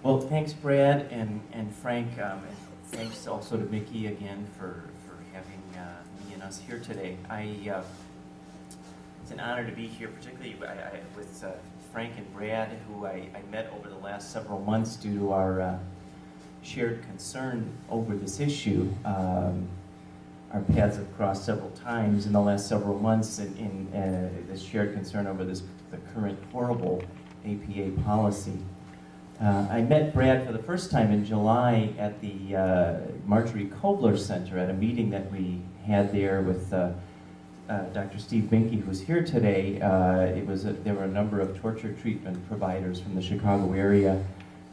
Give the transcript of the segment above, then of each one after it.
Well, thanks, Brad and Frank, and thanks also to Mickey again for having me and us here today. It's an honor to be here, particularly with Frank and Brad, who I met over the last several months due to our shared concern over this issue. Our paths have crossed several times in the last several months in this shared concern over the current horrible APA policy. I met Brad for the first time in July at the Marjorie Kovler Center at a meeting that we had there with Dr. Steve Binke, who's here today. There were a number of torture treatment providers from the Chicago area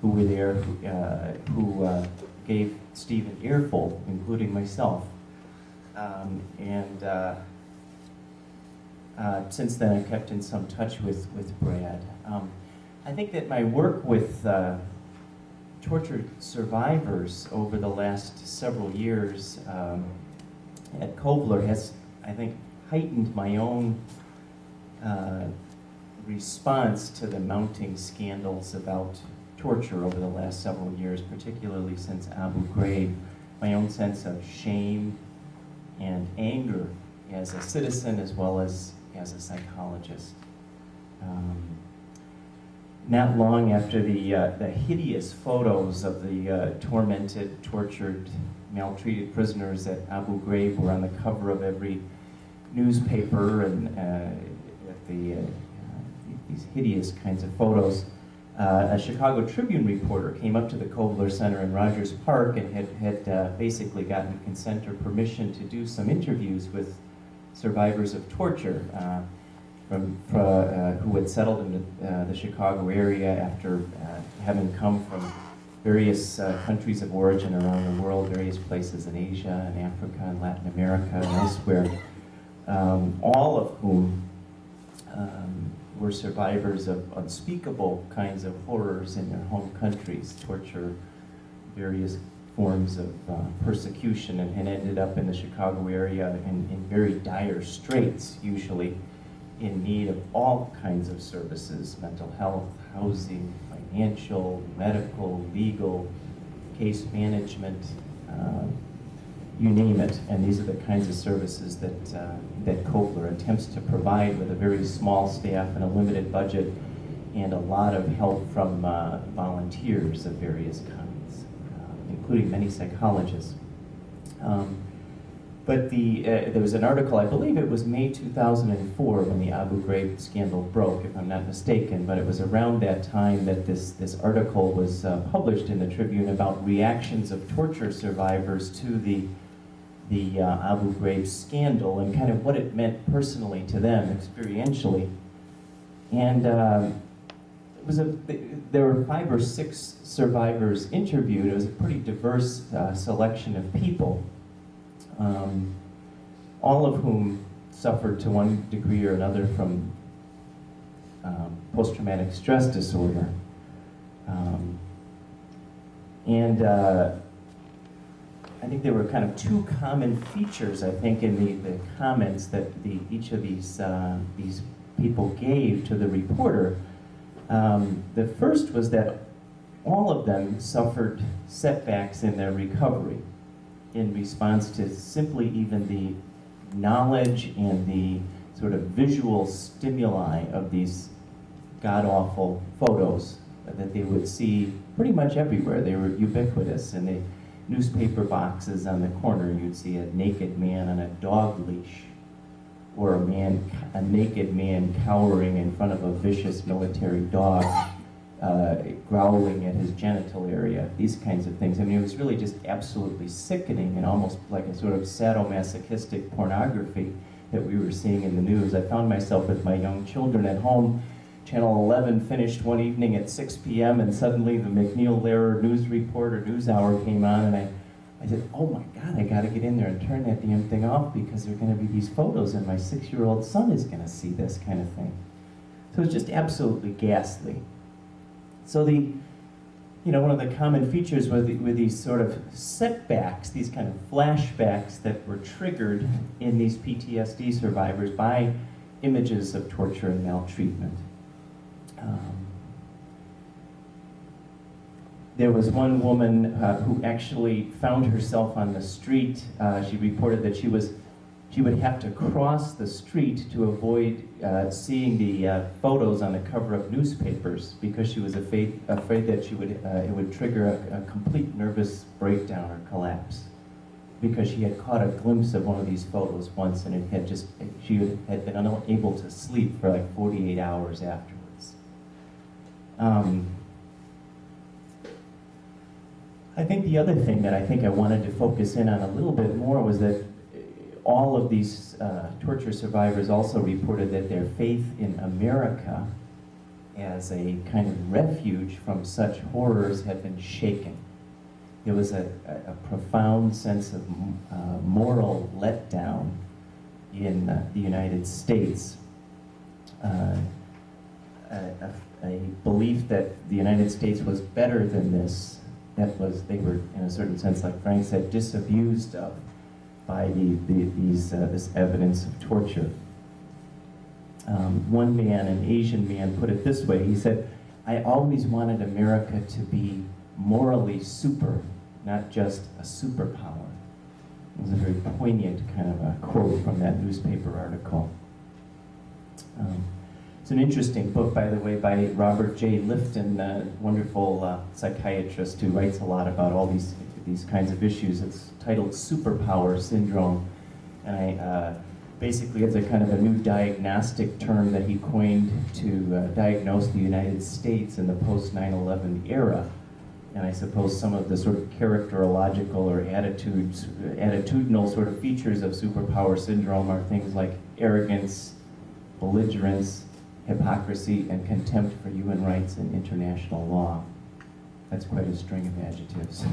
who were there, who gave Steve an earful, including myself. Since then, I've kept in some touch with Brad. I think that my work with torture survivors over the last several years at Kovler has, I think, heightened my own response to the mounting scandals about torture over the last several years, particularly since Abu Ghraib. My own sense of shame and anger as a citizen as well as a psychologist. Not long after the hideous photos of the tormented, tortured, maltreated prisoners at Abu Ghraib were on the cover of every newspaper, and these hideous kinds of photos, a Chicago Tribune reporter came up to the Kovler Center in Rogers Park and had basically gotten consent or permission to do some interviews with survivors of torture who had settled in the Chicago area after having come from various countries of origin around the world, various places in Asia and Africa and Latin America and elsewhere, all of whom were survivors of unspeakable kinds of horrors in their home countries, torture, various forms of persecution, and had ended up in the Chicago area in very dire straits, usually in need of all kinds of services: mental health, housing, financial, medical, legal, case management, you name it. And these are the kinds of services that Kovler attempts to provide with a very small staff and a limited budget and a lot of help from volunteers of various kinds, including many psychologists. But there was an article, I believe it was May 2004 when the Abu Ghraib scandal broke, if I'm not mistaken, but it was around that time that this article was published in the Tribune about reactions of torture survivors to the Abu Ghraib scandal and kind of what it meant personally to them, experientially. And there were 5 or 6 survivors interviewed. It was a pretty diverse selection of people. All of whom suffered to one degree or another from post-traumatic stress disorder. I think there were kind of 2 common features, I think, in the comments that each of these people gave to the reporter. The first was that all of them suffered setbacks in their recovery in response to simply even the knowledge and the sort of visual stimuli of these god-awful photos that they would see pretty much everywhere. They were ubiquitous. In the newspaper boxes on the corner, you'd see a naked man on a dog leash, or a naked man cowering in front of a vicious military dog, growling at his genital area, these kinds of things. I mean, it was really just absolutely sickening and almost like a sort of sadomasochistic pornography that we were seeing in the news. I found myself with my young children at home. Channel 11 finished one evening at 6 p.m. and suddenly the McNeil-Lehrer news report or news hour came on, and I said, oh my God, I gotta get in there and turn that damn thing off because there are gonna be these photos and my 6-year-old son is gonna see this kind of thing. So it was just absolutely ghastly. So one of the common features were these sort of setbacks, these kind of flashbacks that were triggered in these PTSD survivors by images of torture and maltreatment. There was one woman who actually found herself on the street. She reported that she would have to cross the street to avoid seeing the photos on the cover of newspapers because she was afraid that it would trigger a complete nervous breakdown or collapse, because she had caught a glimpse of one of these photos once, and she had been unable to sleep for like 48 hours afterwards. I think the other thing that I wanted to focus in on a little bit more was that all of these torture survivors also reported that their faith in America as a kind of refuge from such horrors had been shaken. There was a profound sense of moral letdown in the United States. A belief that the United States was better than this, they were, in a certain sense, like Frank said, disabused of by this evidence of torture. One man, an Asian man, put it this way. He said, "I always wanted America to be morally super, not just a superpower." It was a very poignant kind of a quote from that newspaper article. It's an interesting book, by the way, by Robert J. Lifton, a wonderful psychiatrist who writes a lot about all these kinds of issues. It's titled Superpower Syndrome, and basically it's a kind of a new diagnostic term that he coined to diagnose the United States in the post-9/11 era. And I suppose some of the sort of characterological or attitudinal sort of features of superpower syndrome are things like arrogance, belligerence, hypocrisy, and contempt for human rights and international law. That's quite a string of adjectives.